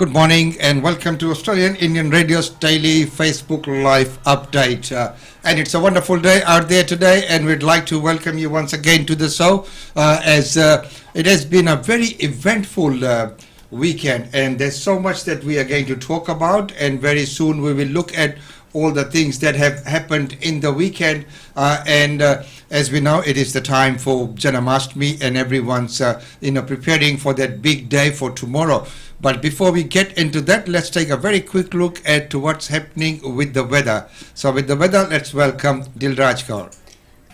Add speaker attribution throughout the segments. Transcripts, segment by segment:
Speaker 1: good morning and welcome to Australian Indian Radio's daily Facebook Live update. And it's a wonderful day out there today, and we'd like to welcome you once again to the show as it has been a very eventful weekend, and there's so much that we are going to talk about, and very soon we will look at all the things that have happened in the weekend. As we know, it is the time for Janmashtami, and everyone's preparing for that big day for tomorrow. But before we get into that, let's take a very quick look at what's happening with the weather. So with the weather, let's welcome Dilraj Kaur.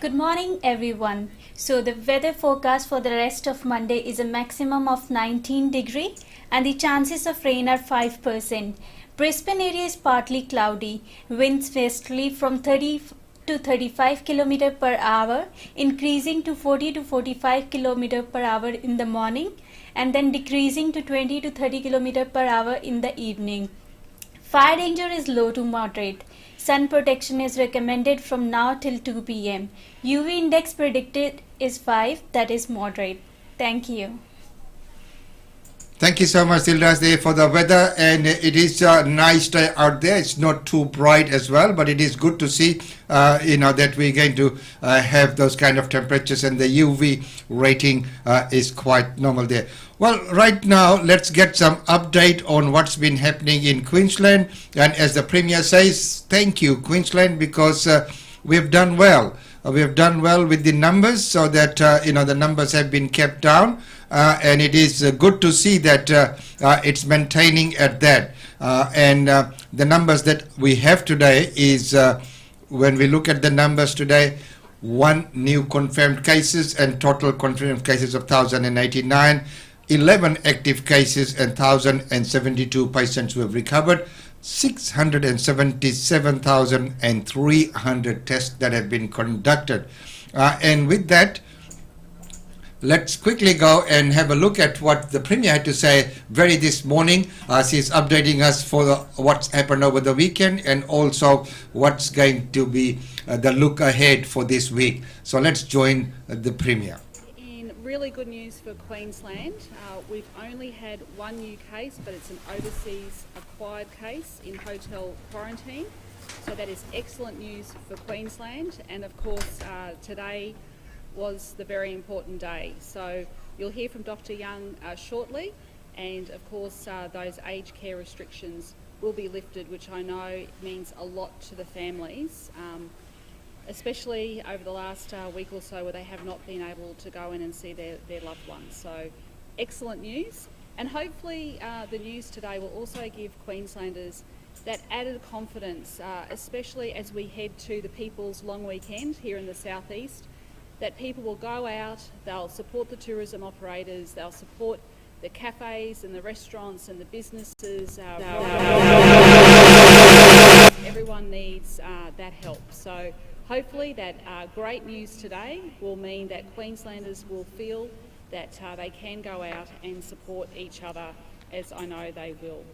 Speaker 2: Good morning everyone. So the weather forecast for the rest of Monday is a maximum of 19 degree and the chances of rain are 5%. Brisbane area is partly cloudy, winds westerly from 30 to 35 km per hour, increasing to 40 to 45 km per hour in the morning and then decreasing to 20 to 30 km per hour in the evening. Fire danger is low to moderate. Sun protection is recommended from now till 2 p.m. UV index predicted is 5, that is moderate. Thank you.
Speaker 1: Thank you so much, Dilraj, for the weather, and it is a nice day out there. It's not too bright as well, but it is good to see, that we're going to have those kind of temperatures, and the UV rating is quite normal there. Well, right now, let's get some update on what's been happening in Queensland. And as the Premier says, thank you, Queensland, because we've done well. We have done well with the numbers, so that the numbers have been kept down, and it is good to see that it's maintaining at that. And the numbers that we have today is, when we look at the numbers today, 1 new confirmed cases and total confirmed cases of 1,089, 11 active cases and 1,072 patients who have recovered. 677,300 tests that have been conducted. And with that, let's quickly go and have a look at what the Premier had to say very this morning. She's updating us for what's happened over the weekend and also what's going to be the look ahead for this week. So let's join the Premier.
Speaker 3: Really good news for Queensland. We've only had 1 new case, but it's an overseas acquired case in hotel quarantine. So that is excellent news for Queensland. And of course, today was the very important day. So you'll hear from Dr. Young shortly. And of course, those aged care restrictions will be lifted, which I know means a lot to the families. Especially over the last week or so where they have not been able to go in and see their loved ones. So excellent news, and hopefully the news today will also give Queenslanders that added confidence, especially as we head to the People's Long Weekend here in the southeast, that people will go out, they'll support the tourism operators, they'll support the cafes and the restaurants and the businesses. Everyone needs that help. So hopefully that great news today will mean that Queenslanders will feel that they can go out and support each other, as I know they will.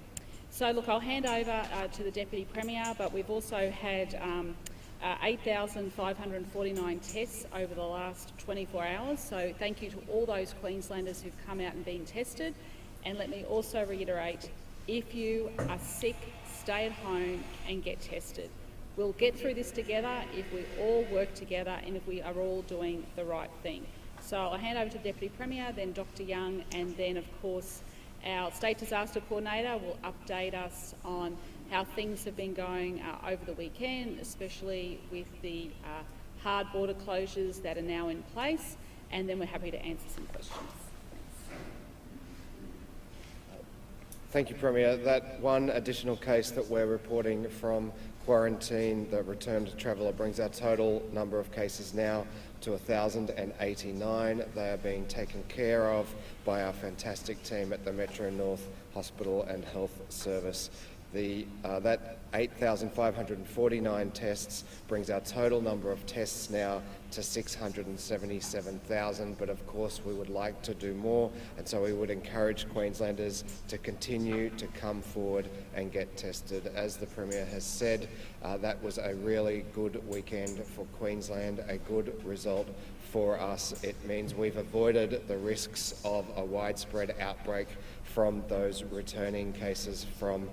Speaker 3: So look, I'll hand over to the Deputy Premier, but we've also had 8,549 tests over the last 24 hours. So thank you to all those Queenslanders who've come out and been tested. And let me also reiterate, if you are sick, stay at home and get tested. We'll get through this together if we all work together and if we are all doing the right thing. So I'll hand over to the Deputy Premier, then Dr. Young, and then of course our State Disaster Coordinator will update us on how things have been going over the weekend, especially with the hard border closures that are now in place, and then we're happy to answer some questions.
Speaker 4: Thank you, Premier. That one additional case that we're reporting from quarantine, the returned traveller, brings our total number of cases now to 1,089. They are being taken care of by our fantastic team at the Metro North Hospital and Health Service That 8,549 tests brings our total number of tests now to 677,000, but of course we would like to do more, and so we would encourage Queenslanders to continue to come forward and get tested. As the Premier has said, that was a really good weekend for Queensland, a good result for us. It means we've avoided the risks of a widespread outbreak from those returning cases from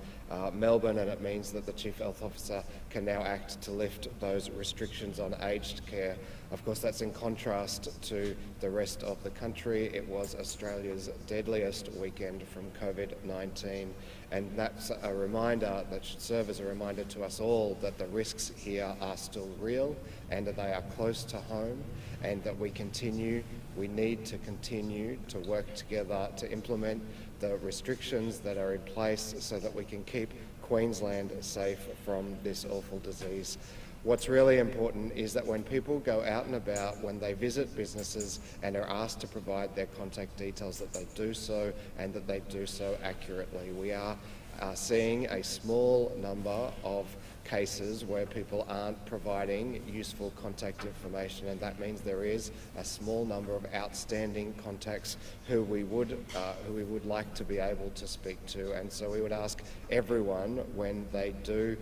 Speaker 4: Melbourne, and it means that the Chief Health Officer can now act to lift those restrictions on aged care. Of course, that's in contrast to the rest of the country. It was Australia's deadliest weekend from COVID-19, and that's a reminder that should serve as a reminder to us all that the risks here are still real and that they are close to home, and that we need to continue to work together to implement the restrictions that are in place so that we can keep Queensland safe from this awful disease. What's really important is that when people go out and about, when they visit businesses and are asked to provide their contact details, that they do so and that they do so accurately. We are seeing a small number of cases where people aren't providing useful contact information, and that means there is a small number of outstanding contacts who we would like to be able to speak to, and so we would ask everyone when they do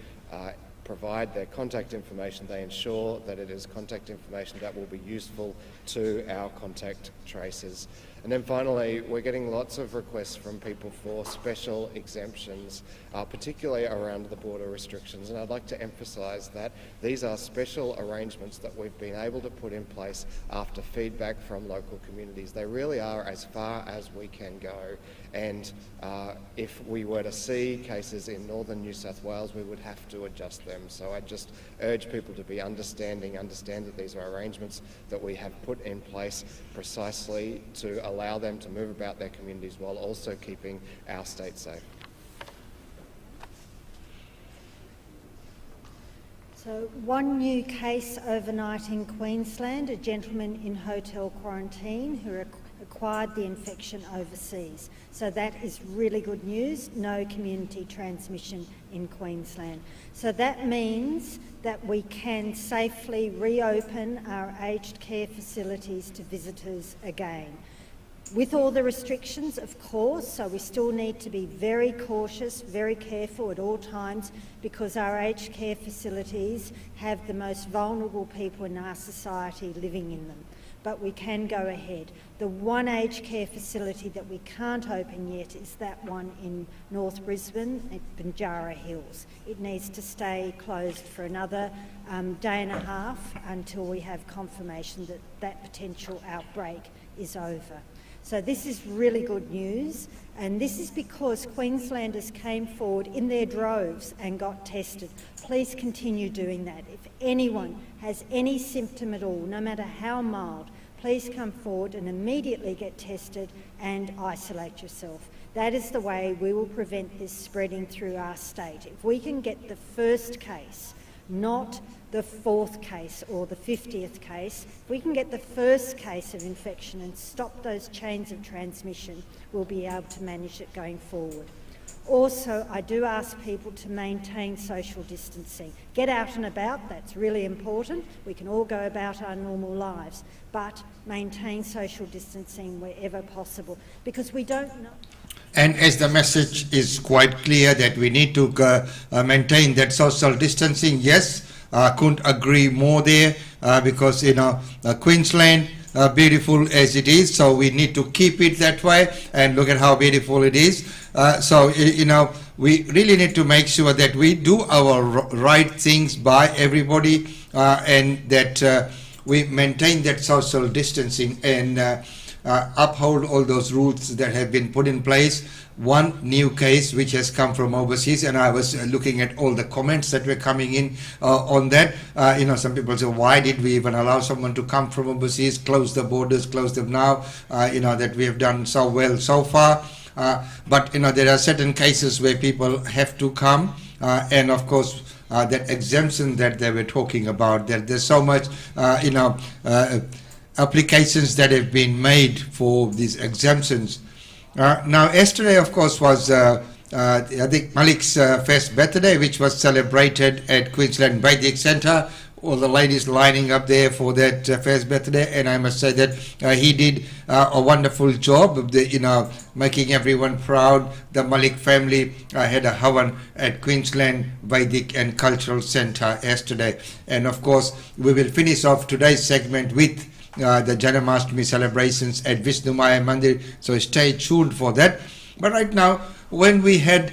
Speaker 4: provide their contact information, they ensure that it is contact information that will be useful to our contact tracers. And then finally, we're getting lots of requests from people for special exemptions, particularly around the border restrictions. And I'd like to emphasise that these are special arrangements that we've been able to put in place after feedback from local communities. They really are as far as we can go. And if we were to see cases in northern New South Wales, we would have to adjust them. So I just urge people to be understand that these are arrangements that we have put in place precisely to allow them to move about their communities while also keeping our state safe.
Speaker 5: So one new case overnight in Queensland, a gentleman in hotel quarantine who acquired the infection overseas. So that is really good news, no community transmission in Queensland. So that means that we can safely reopen our aged care facilities to visitors again. With all the restrictions, of course, so we still need to be very cautious, very careful at all times, because our aged care facilities have the most vulnerable people in our society living in them. But we can go ahead. The one aged care facility that we can't open yet is that one in North Brisbane at Banjara Hills. It needs to stay closed for another day and a half until we have confirmation that that potential outbreak is over. So this is really good news, and this is because Queenslanders came forward in their droves and got tested. Please continue doing that. If anyone has any symptom at all, no matter how mild, please come forward and immediately get tested and isolate yourself. That is the way we will prevent this spreading through our state. If we can get the first case, not the 4th case or the 50th case, if we can get the first case of infection and stop those chains of transmission, we'll be able to manage it going forward. Also, I do ask people to maintain social distancing. Get out and about, that's really important. We can all go about our normal lives, but maintain social distancing wherever possible, because we don't know.
Speaker 1: And as the message is quite clear that we need to maintain that social distancing, yes, couldn't agree more there, because, Queensland, beautiful as it is, so we need to keep it that way, and look at how beautiful it is. We really need to make sure that we do our right things by everybody, and that we maintain that social distancing and uphold all those rules that have been put in place. One new case which has come from overseas, and I was looking at all the comments that were coming in on that. Some people say, why did we even allow someone to come from overseas, close the borders, close them now, that we have done so well so far. But there are certain cases where people have to come, and of course that exemption that they were talking about, that there's so much applications that have been made for these exemptions. Now, yesterday, of course, was I think Malik's first birthday, which was celebrated at Queensland Vedic Centre. All the ladies lining up there for that first birthday, and I must say that he did a wonderful job of making everyone proud. The Malik family had a Havan at Queensland Vedic and Cultural Centre yesterday, and of course we will finish off today's segment with the Janmashtami celebrations at Vishnu Maya Mandir, so stay tuned for that. But right now, when we had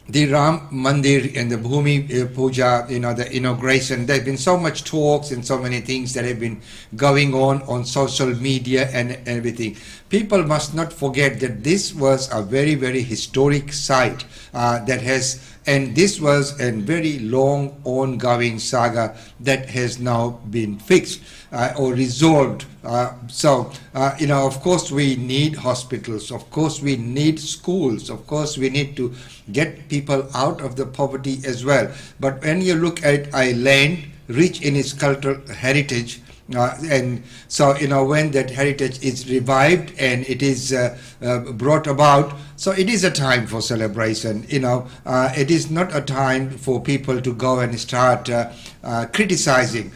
Speaker 1: the Ram Mandir and the Bhumi Puja, the inauguration, there have been so much talks and so many things that have been going on social media and everything. People must not forget that this was a very, very historic site and this was a very long ongoing saga that has now been fixed or resolved. Of course we need hospitals, of course we need schools, of course we need to get people out of the poverty as well. But when you look at a land rich in its cultural heritage, and so when that heritage is revived and it is brought about, so it is a time for celebration. It is not a time for people to go and start criticizing.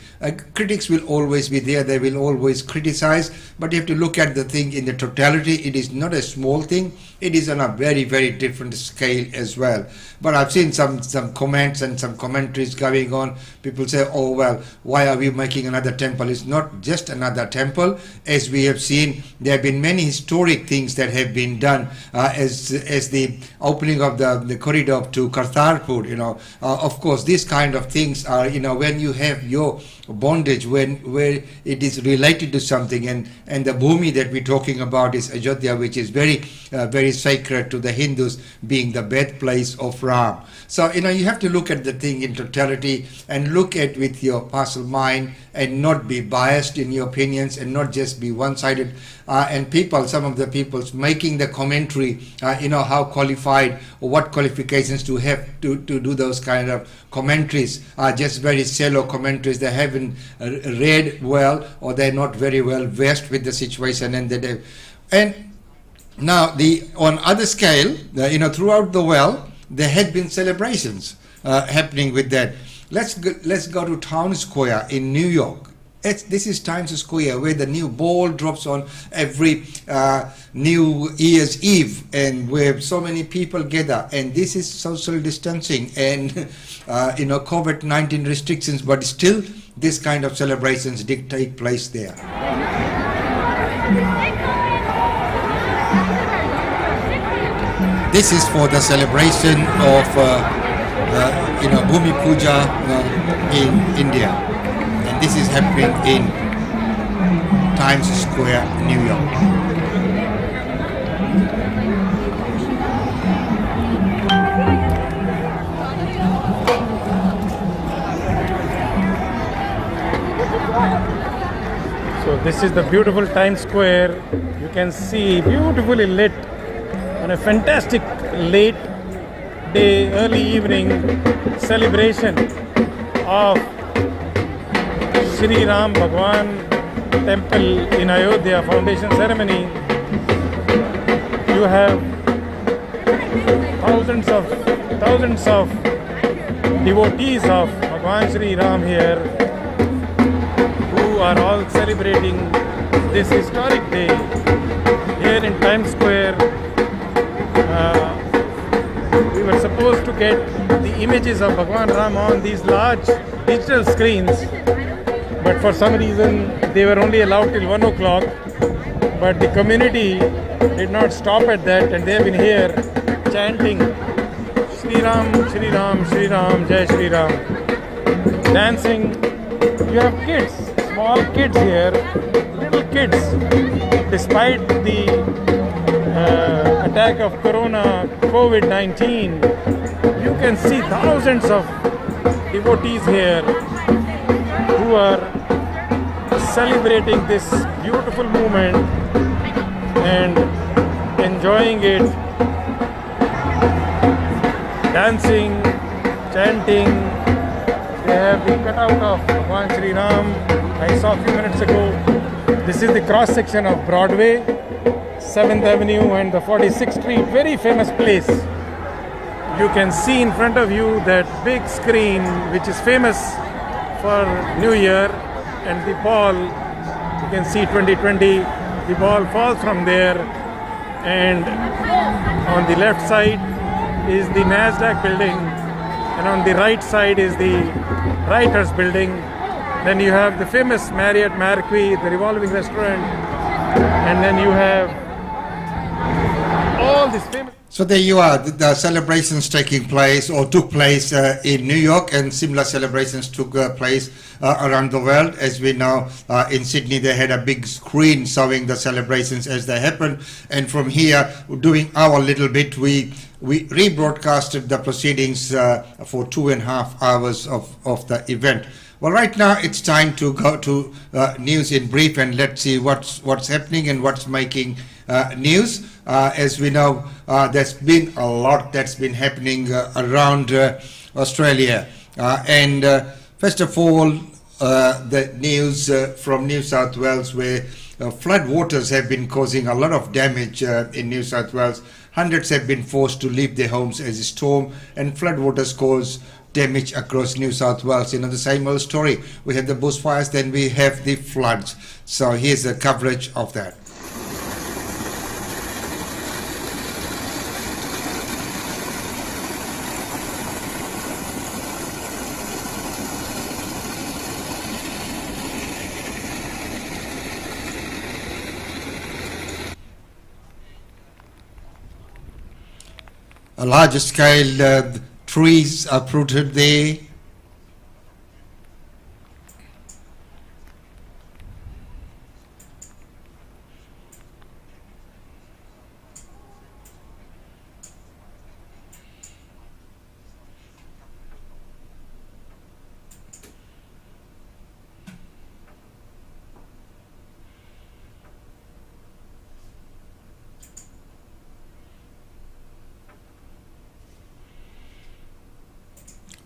Speaker 1: Critics will always be there, they will always criticize, but you have to look at the thing in the totality. It is not a small thing, it is on a very, very different scale as well. But I've seen some comments and some commentaries going on. People say, oh well, why are we making another temple? It's not just another temple. As we have seen, there have been many historic things that have been done as the opening of the corridor to Kartarpur. Of course, these kind of things are, when you have your bondage, where it is related to something, and the Bhumi that we're talking about is Ajodhya, which is very very sacred to the Hindus, being the birthplace of Ram. So you have to look at the thing in totality and look at with your partial mind and not be biased in your opinions and not just be one-sided. And some of the people making the commentary, how qualified or what qualifications to have to do those kind of commentaries are just very shallow commentaries. They haven't read well, or they're not very well versed with the situation. And now on other scale, throughout the world, there had been celebrations happening with that. Let's go to Town Square in New York. This is Times Square, where the new ball drops on every New Year's Eve, and where so many people gather. And this is social distancing and COVID-19 restrictions, but still this kind of celebrations did take place there. This is for the celebration of Bhumi Puja in India. And this is happening in Times Square, New York.
Speaker 6: So this is the beautiful Times Square. You can see beautifully lit on a fantastic late day, early evening celebration of Shri Ram Bhagwan temple in Ayodhya foundation ceremony. You have thousands of devotees of Bhagwan Shri Ram here who are all celebrating this historic day here in Times Square. We were supposed to get the images of Bhagwan Ram on these large digital screens, but for some reason they were only allowed till 1 o'clock. But the community did not stop at that, and they have been here chanting Shri Ram, Shri Ram, Shri Ram, Jai Shri Ram, dancing. You have kids, small kids here, little kids. Despite the attack of COVID-19, you can see thousands of devotees here who are celebrating this beautiful moment and enjoying it, dancing, chanting. They have the cutout of Bhagwan Shri Ram I saw a few minutes ago. This is the cross section of Broadway, 7th Avenue and the 46th Street, very famous place you can see in front of you that big screen which is famous for New Year, and the ball, you can see 2020, the ball falls from there, and on the left side is the NASDAQ building, and on the right side is the Reuters building. Then you have the famous Marriott Marquis, the revolving restaurant, and then you have all these famous...
Speaker 1: So there you are, the celebrations taking place or took place in New York, and similar celebrations took place around the world. As we know, in Sydney they had a big screen showing the celebrations as they happened, and from here, doing our little bit, we rebroadcasted the proceedings for 2.5 hours of the event. Well, right now it's time to go to news in brief, and let's see what's happening and what's making news. As we know, there's been a lot that's been happening around Australia. And first of all, the news from New South Wales, where flood waters have been causing a lot of damage in New South Wales. Hundreds have been forced to leave their homes as a storm, and flood waters cause damage across New South Wales. You know, the same old story. We have the bushfires, then we have the floods. So here's the coverage of that. A larger scale trees are uprooted there.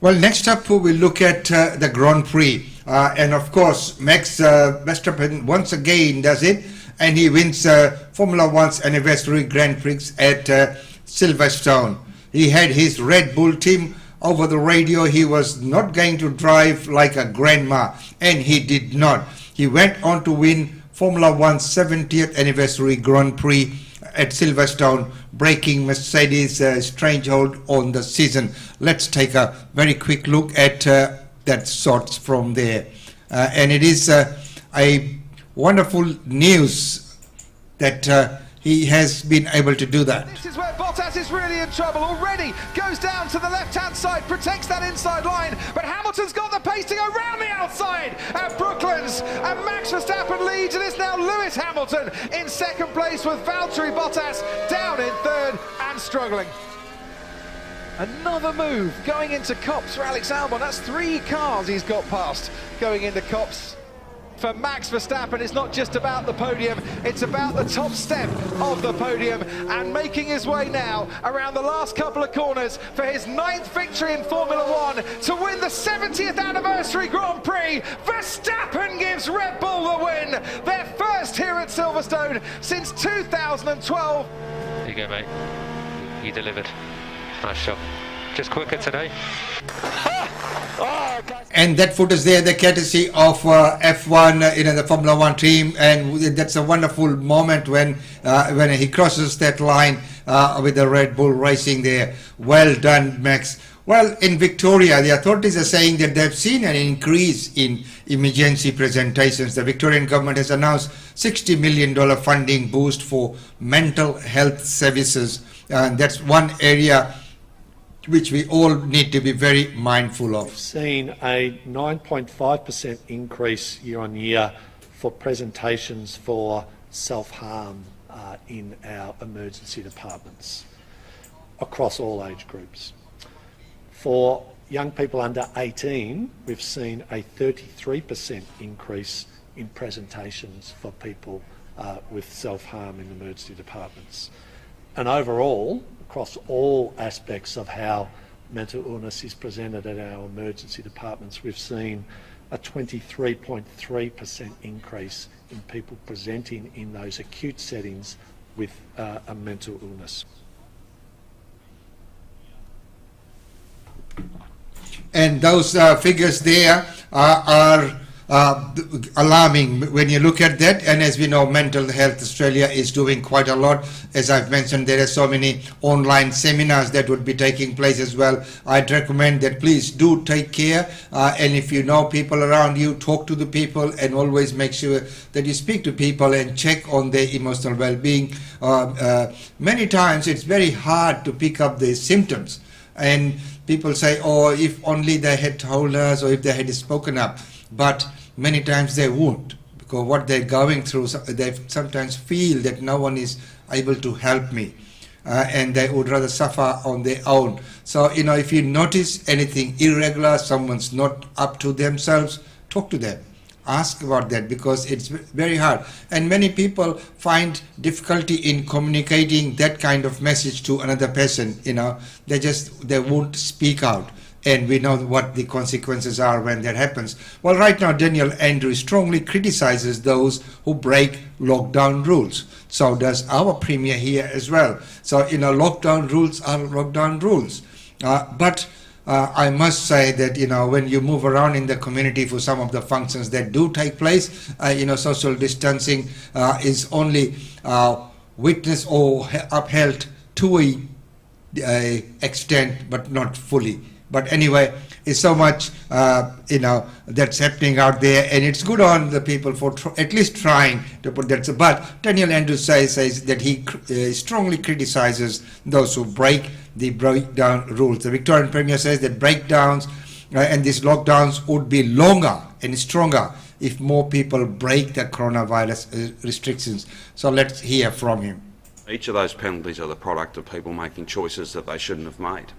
Speaker 1: Well, next up we'll look at the Grand Prix, and of course Max Verstappen once again does it, and he wins Formula One's anniversary Grand Prix at Silverstone. He had his Red Bull team over the radio. He was not going to drive like a grandma, and he did not. He went on to win Formula One's 70th anniversary Grand Prix at Silverstone, breaking Mercedes' stranglehold on the season. Let's take a very quick look at that shots from there. And it is a wonderful news that he has been able to do that.
Speaker 7: This is where Bottas is really in trouble already. Goes down to the left-hand side, protects that inside line, but Hamilton's got the pace to go round the outside at Brooklands, and Max Verstappen leads, and it's now Lewis Hamilton in second place with Valtteri Bottas down in third and struggling. Another move going into Copse for Alex Albon. That's 3 cars he's got past going into Copse. For Max Verstappen, it's not just about the podium, it's about the top step of the podium, and making his way now around the last couple of corners for his 9th victory in Formula One to win the 70th anniversary Grand Prix. Verstappen gives Red Bull the win, their first here at Silverstone since 2012.
Speaker 8: There you go, mate. You delivered. Nice job. Just quicker today.
Speaker 1: And that footage there, the courtesy of F1, the Formula One team, and that's a wonderful moment when he crosses that line with the Red Bull Racing there. Well done, Max. Well, in Victoria, the authorities are saying that they've seen an increase in emergency presentations. The Victorian government has announced $60 million funding boost for mental health services, and that's one area which we all need to be very mindful of.
Speaker 9: We've seen a 9.5% increase year on year for presentations for self-harm in our emergency departments across all age groups. For young people under 18, we've seen a 33% increase in presentations for people with self-harm in emergency departments. And overall, across all aspects of how mental illness is presented at our emergency departments, we've seen a 23.3% increase in people presenting in those acute settings with a mental illness.
Speaker 1: And those figures there are alarming when you look at that. And as we know, Mental Health Australia is doing quite a lot. As I've mentioned, there are so many online seminars that would be taking place as well. I'd recommend that please do take care, and if you know people around you, talk to the people, and always make sure that you speak to people and check on their emotional well-being. Many times it's very hard to pick up the symptoms, and people say, oh, if only they had told us, or if they had spoken up. But many times they won't, because what they're going through, they sometimes feel that no one is able to help me, and they would rather suffer on their own. So, you know, if you notice anything irregular, someone's not up to themselves, talk to them. Ask about that, because it's very hard. And many people find difficulty in communicating that kind of message to another person. You know, they won't speak out. And we know what the consequences are when that happens. Well, right now, Daniel Andrews strongly criticizes those who break lockdown rules. So does our Premier here as well. So, you know, lockdown rules are lockdown rules. But I must say that, you know, when you move around in the community for some of the functions that do take place, you know, social distancing is only witnessed or upheld to a extent, but not fully. But anyway, it's so much, you know, that's happening out there, and it's good on the people for at least trying to put that. But Daniel Andrews says that he strongly criticizes those who break the breakdown rules. The Victorian Premier says that breakdowns and these lockdowns would be longer and stronger if more people break the coronavirus restrictions. So let's hear from him.
Speaker 10: Each of those penalties are the product of people making choices that they shouldn't have made.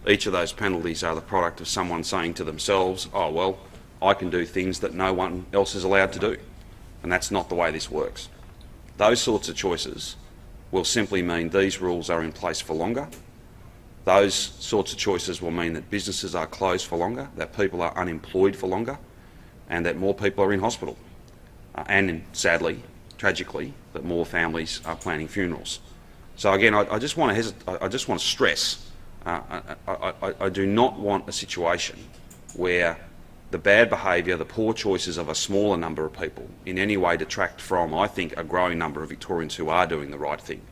Speaker 10: Each of those penalties are the product of someone saying to themselves, oh, well, I can do things that no one else is allowed to do. And that's not the way this works. Those sorts of choices will simply mean these rules are in place for longer. Those sorts of choices will mean that businesses are closed for longer, that people are unemployed for longer, and that more people are in hospital. And sadly, tragically, that more families are planning funerals. So again, I just want to stress, I do not want a situation where the bad behaviour, the poor choices of a smaller number of people in any way detract from, I think, a growing number of Victorians who are doing the right thing.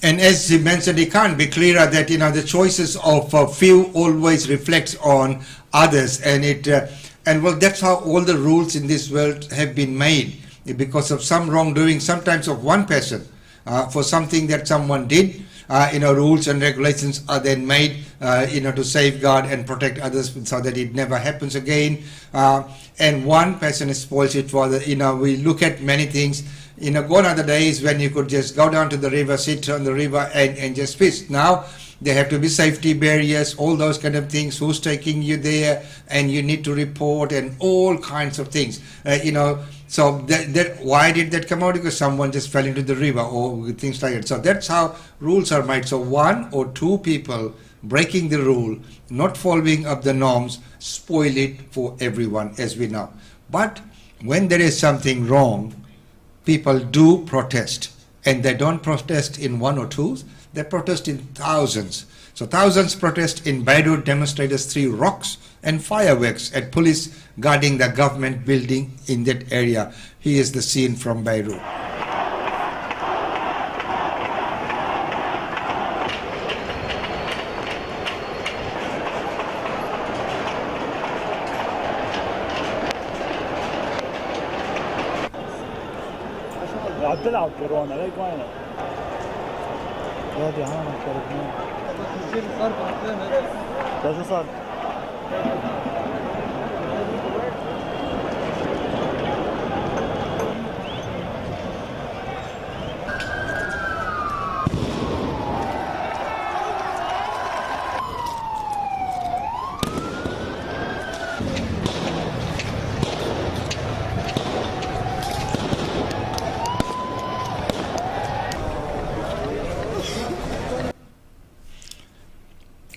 Speaker 1: And as he mentioned, it can't be clearer that, you know, the choices of a few always reflects on others, and well, that's how all the rules in this world have been made, because of some wrongdoing, sometimes of one person, for something that someone did. You know, rules and regulations are then made, you know, to safeguard and protect others so that it never happens again. And one person spoils it for the, you know, we look at many things. You know, gone are the days when you could just go down to the river, sit on the river and just fish. Now there have to be safety barriers, all those kind of things, who's taking you there, and you need to report, and all kinds of things. You know, so why did that come out? Because someone just fell into the river or things like that. So that's how rules are made. So one or two people breaking the rule, not following up the norms, spoil it for everyone, as we know. But when there is something wrong, people do protest, and they don't protest in one or two, they protest in thousands. So thousands protest in Beirut. Demonstrators threw rocks and fireworks at police guarding the government building in that area. Here is the scene from Beirut.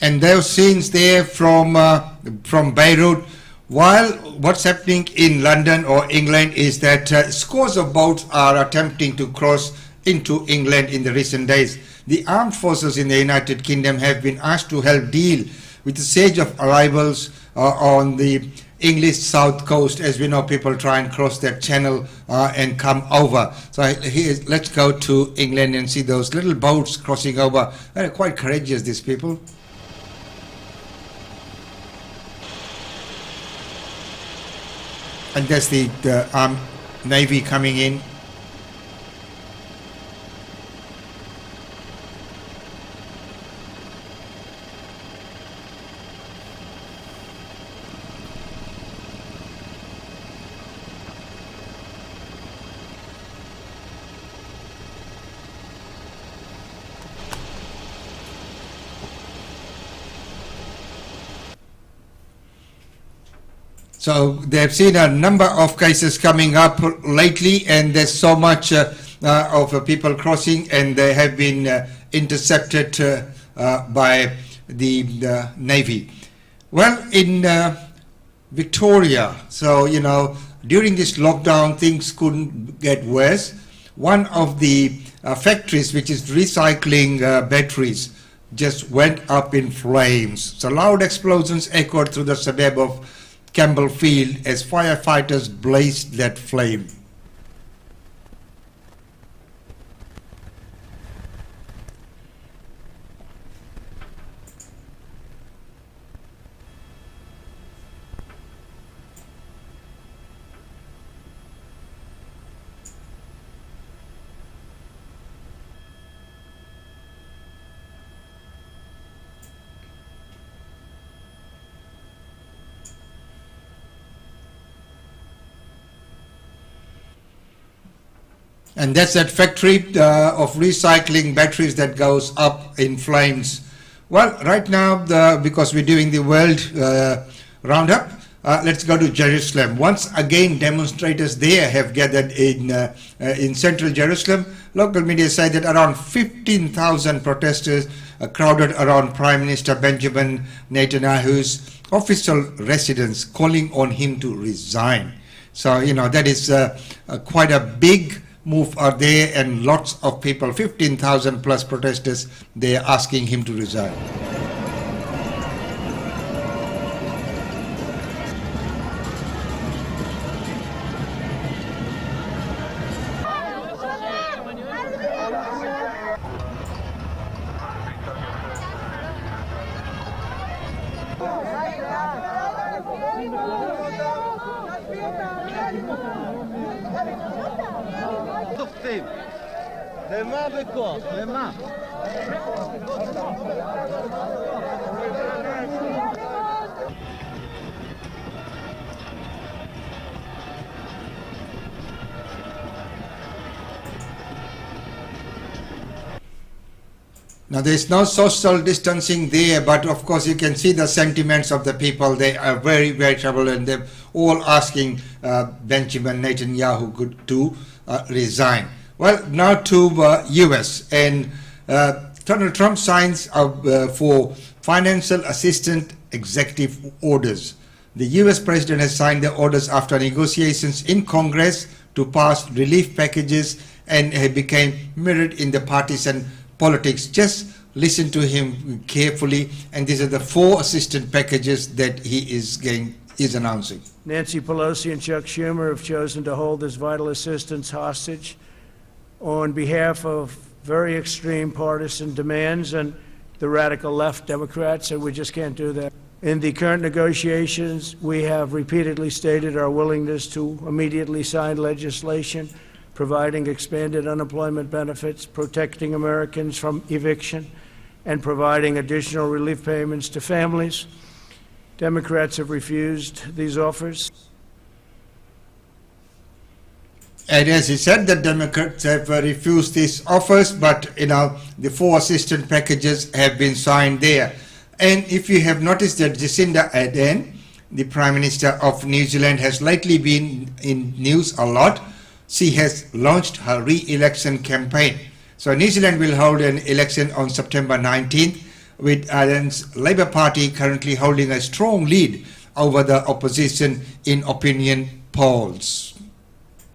Speaker 1: And those scenes there from Beirut. While what's happening in London or England is that scores of boats are attempting to cross into England in the recent days. the armed forces in the United Kingdom have been asked to help deal with the surge of arrivals on the English south coast. As we know, people try and cross that channel and come over. So let's go to England and see those little boats crossing over. They're quite courageous, these people. And that's the Navy coming in. So they've seen a number of cases coming up lately, and there's so much of people crossing, and they have been intercepted by the Navy. Well, in Victoria, so you know, during this lockdown, things couldn't get worse. One of the factories which is recycling batteries just went up in flames. So loud explosions echoed through the suburb of Campbellfield as firefighters blazed that flame. And that's that factory of recycling batteries that goes up in flames. Well, right now, because we're doing the World Roundup, let's go to Jerusalem. Once again, demonstrators there have gathered in central Jerusalem. Local media say that around 15,000 protesters crowded around Prime Minister Benjamin Netanyahu's official residence, calling on him to resign. So, you know, that is quite a big move out there, and lots of people, 15,000 plus protesters, they are asking him to resign. Now there's no social distancing there, but of course you can see the sentiments of the people. They are very, very troubled, and they're all asking Benjamin Netanyahu to resign. Well, now to US, and Donald Trump signs for financial assistance executive orders. The US president has signed the orders after negotiations in Congress to pass relief packages, and he became mirrored in the partisan politics. Just listen to him carefully, and these are the 4 assistance packages that he is announcing.
Speaker 11: Nancy Pelosi and Chuck Schumer have chosen to hold this vital assistance hostage on behalf of very extreme partisan demands and the radical left Democrats, and we just can't do that. In the current negotiations, we have repeatedly stated our willingness to immediately sign legislation providing expanded unemployment benefits, protecting Americans from eviction, and providing additional relief payments to families. Democrats have refused these offers.
Speaker 1: And as he said, the Democrats have refused these offers, but you know, the 4 assistance packages have been signed there. And if you have noticed that Jacinda Ardern, the Prime Minister of New Zealand, has lately been in news a lot. She has launched her re-election campaign. So New Zealand will hold an election on September 19th, with Ardern's Labour Party currently holding a strong lead over the opposition in opinion polls.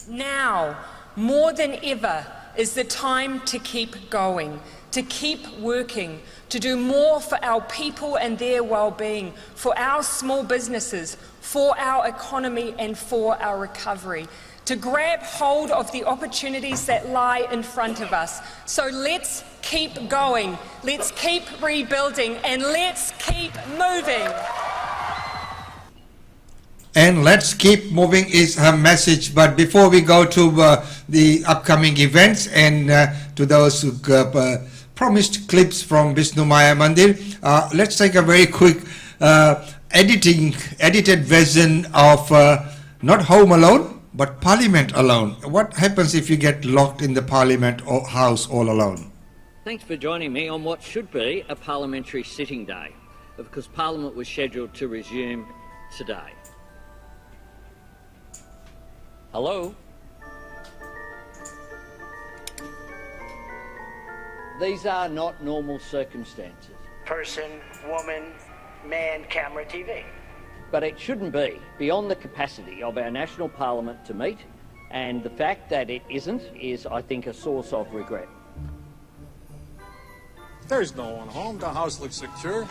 Speaker 12: Now, more than ever, is the time to keep going. to keep working, to do more for our people and their well-being, for our small businesses, for our economy and for our recovery, to grab hold of the opportunities that lie in front of us. So let's keep going, let's keep rebuilding, and let's keep moving.
Speaker 1: And let's keep moving is her message. But before we go to the upcoming events and to those who promised clips from Vishnu Maya Mandir, let's take a very quick edited version of not Home Alone, but Parliament Alone. What happens if you get locked in the Parliament or House all alone?
Speaker 13: Thanks for joining me on what should be a parliamentary sitting day, because Parliament was scheduled to resume today. Hello? These are not normal circumstances.
Speaker 14: Person, woman, man, camera, TV.
Speaker 13: But it shouldn't be beyond the capacity of our national parliament to meet, and the fact that it isn't is, I think, a source of regret.
Speaker 15: There's no one home. The house looks secure.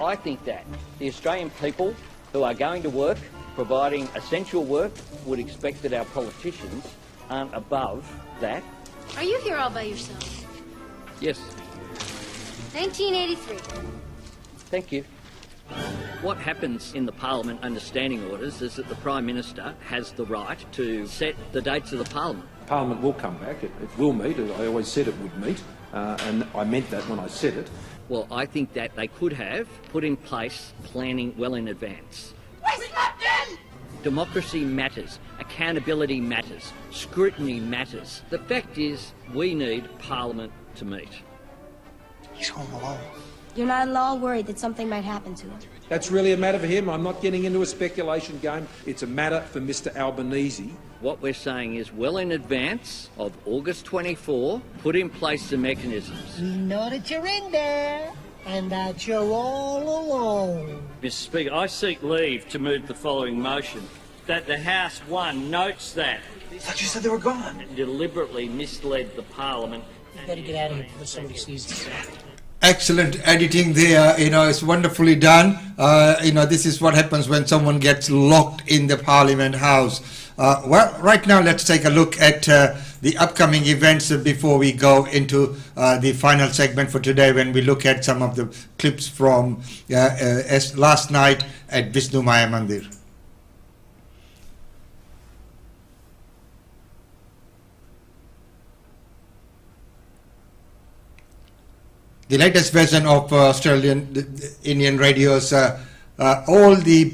Speaker 13: I think that the Australian people who are going to work, providing essential work, would expect that our politicians aren't above that.
Speaker 16: Are you here all by yourself?
Speaker 13: Yes.
Speaker 16: 1983.
Speaker 13: Thank you. What happens in the Parliament under standing orders is that the Prime Minister has the right to set the dates of the Parliament.
Speaker 17: Parliament will come back. It will meet, as I always said it would meet, and I meant that when I said it.
Speaker 13: Well, I think that they could have put in place planning well in advance. Democracy matters, accountability matters, scrutiny matters. The fact is, we need Parliament to meet.
Speaker 14: He's home alone.
Speaker 16: You're not at all worried that something might happen to him?
Speaker 17: That's really a matter for him. I'm not getting into a speculation game. It's a matter for Mr Albanese.
Speaker 13: What we're saying is, well in advance of August 24, put in place the mechanisms.
Speaker 14: We know that you're in there and that you're all alone.
Speaker 18: Mr Speaker, I seek leave to move the following motion. That the House, one, notes that...
Speaker 14: I thought you said they were gone.
Speaker 18: ...deliberately misled the Parliament.
Speaker 14: You better get out of here before somebody sees this.
Speaker 1: Excellent editing there, it's wonderfully done. This is what happens when someone gets locked in the Parliament House. Well, right now let's take a look at the upcoming events before we go into the final segment for today, when we look at some of the clips from last night at Vishnu Maya Mandir. The latest version of Australian Indian radios, all the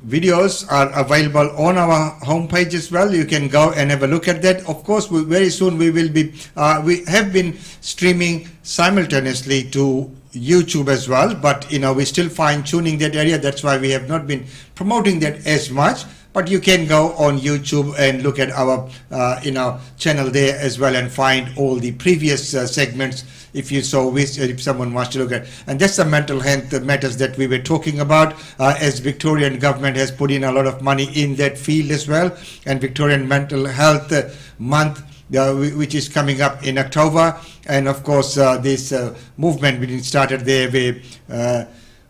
Speaker 1: videos are available on our homepage as well. You can go and have a look at that. Of course, very soon we will be, we have been streaming simultaneously to YouTube as well, but we're still fine tuning that area. That's why we have not been promoting that as much. But you can go on YouTube and look at our channel there as well and find all the previous segments if you so wish, if someone wants to look at. And that's the mental health matters that we were talking about, as Victorian government has put in a lot of money in that field as well. And Victorian Mental Health Month, which is coming up in October. And of course, this movement which started there with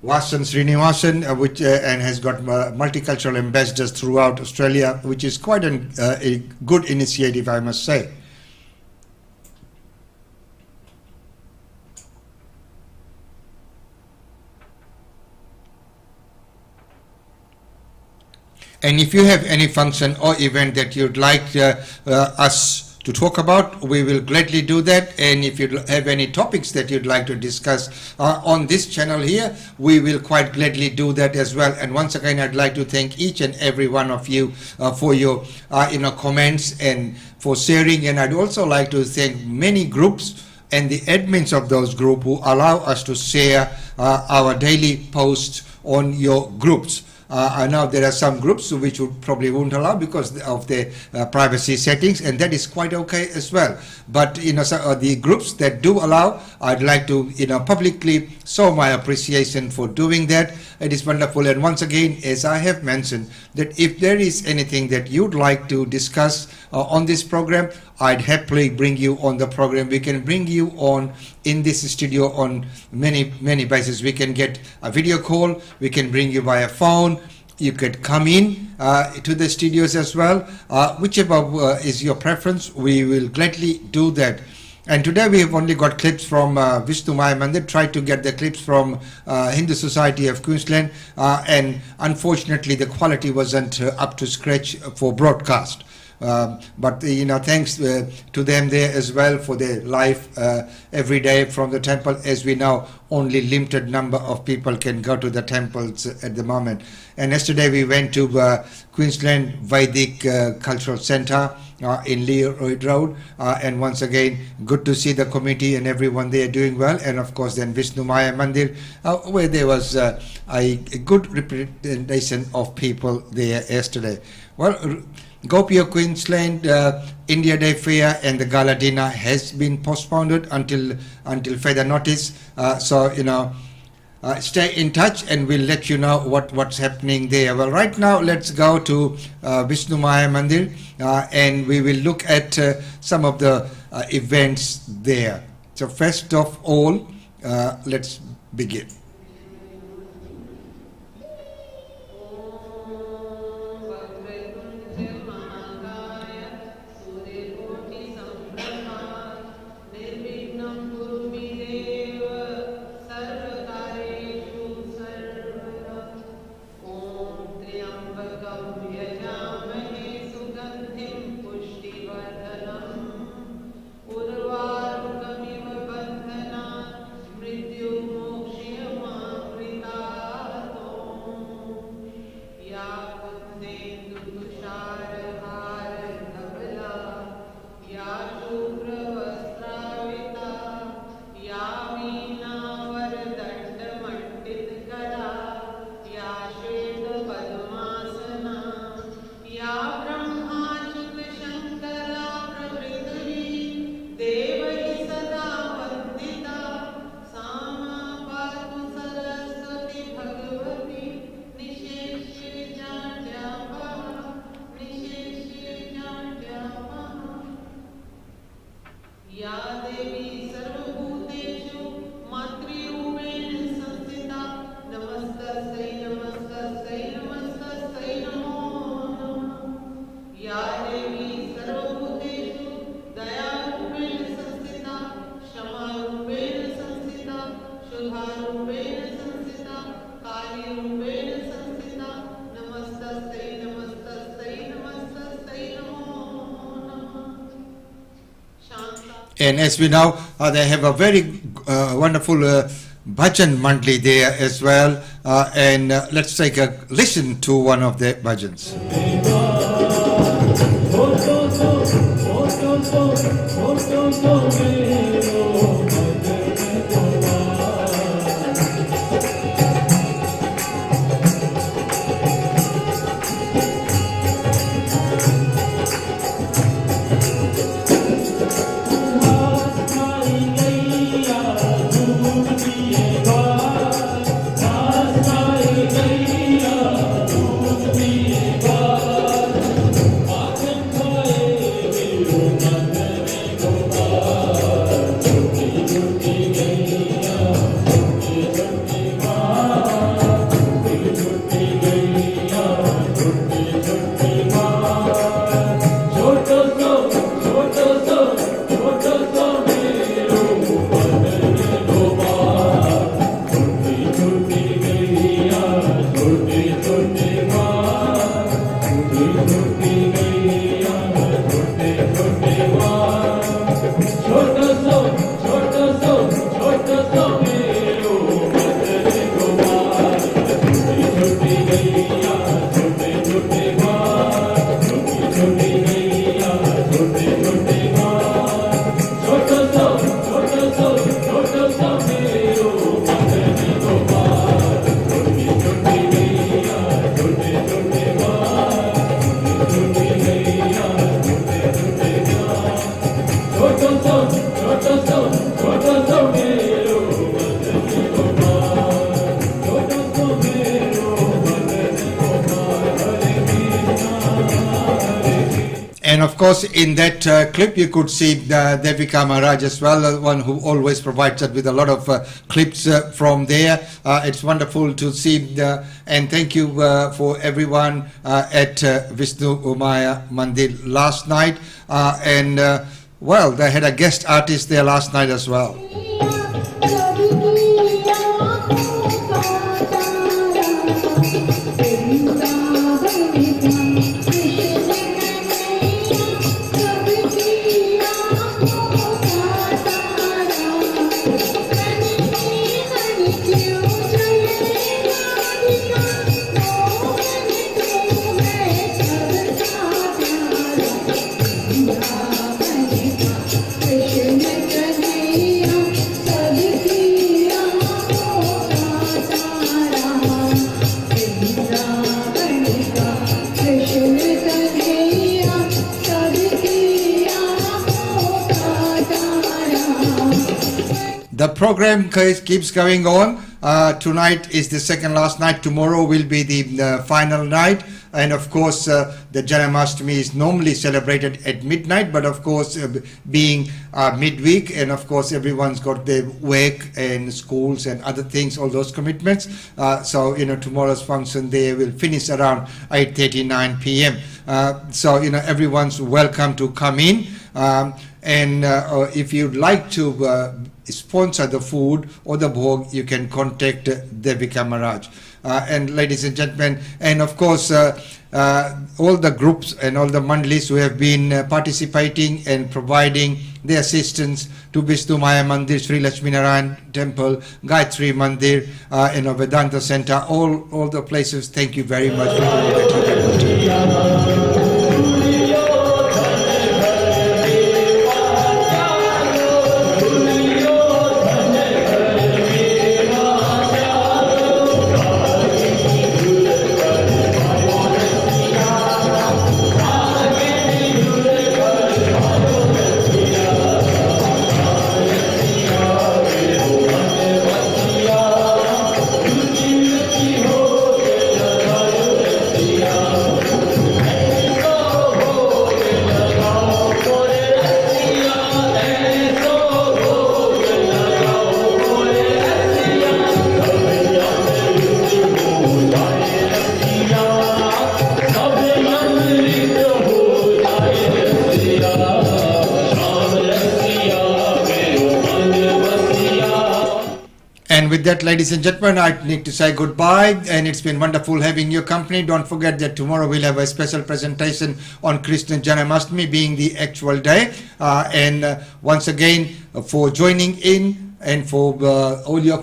Speaker 1: Vasan Srinivasan, which and has got multicultural ambassadors throughout Australia, which is quite a good initiative, I must say. And if you have any function or event that you'd like us to talk about, we will gladly do that. And if you have any topics that you'd like to discuss on this channel here, we will quite gladly do that as well. And once again, I'd like to thank each and every one of you for your comments and for sharing. And I'd also like to thank many groups and the admins of those groups who allow us to share our daily posts on your groups. I know there are some groups which would probably won't allow because of their privacy settings, and that is quite okay as well. But so, the groups that do allow, I'd like to publicly show my appreciation for doing that. It is wonderful. And once again, as I have mentioned, that if there is anything that you'd like to discuss on this program, I'd happily bring you on the program. We can bring you on in this studio on many bases. We can get a video call, we can bring you via phone, you could come in to the studios as well. Whichever is your preference, we will gladly do that. And today we have only got clips from Vishnu Maya Mandir, tried to get the clips from Hindu Society of Queensland, and unfortunately the quality wasn't up to scratch for broadcast. But thanks to them there as well for their live every day from the temple. As we know, only limited number of people can go to the temples at the moment. And yesterday we went to Queensland Vedic Cultural Centre in Leroyd Road, and once again good to see the committee and everyone there doing well. And of course then Vishnu Maya Mandir, where there was a good representation of people there yesterday. Well, Gopio Queensland India Day Fair and the Gala Dinner has been postponed until further notice. Stay in touch and we'll let you know what's happening there. Well, right now let's go to Vishnu Maya Mandir and we will look at some of the events there. So first of all, let's begin. And as we know, they have a very wonderful bhajan mandali there as well. And let's take a listen to one of the bhajans. course, in that clip, you could see Devika Maharaj as well, the one who always provides us with a lot of clips from there. It's wonderful to see, and thank you for everyone at Vishnu Umaya Mandir last night. Well, they had a guest artist there last night as well. The program keeps going on. Tonight is the second last night. Tomorrow will be the final night. And of course, the Janmashtami is normally celebrated at midnight, but of course, being midweek, and of course, everyone's got their work and schools and other things, all those commitments. So, tomorrow's function, they will finish around 8:39 p.m. So, everyone's welcome to come in. And if you'd like to sponsor the food or the bhog, you can contact Devika Maharaj. And ladies and gentlemen, and of course, all the groups and all the mandlis who have been participating and providing the assistance to Vishnu Maya Mandir, Sri Lakshmi Narayan Temple, Gayatri Mandir, Vedanta Center, all the places. Thank you very much for doing that you can do. With that, ladies and gentlemen, I need to say goodbye, and it's been wonderful having your company. Don't forget that tomorrow we'll have a special presentation on Krishna Janmashtami being the actual day. Once again, for joining in and for all your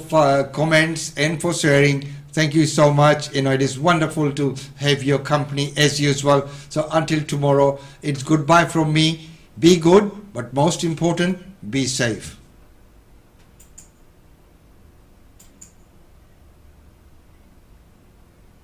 Speaker 1: comments and for sharing, thank you so much. It is wonderful to have your company as usual. So until tomorrow, it's goodbye from me. Be good, but most important, be safe.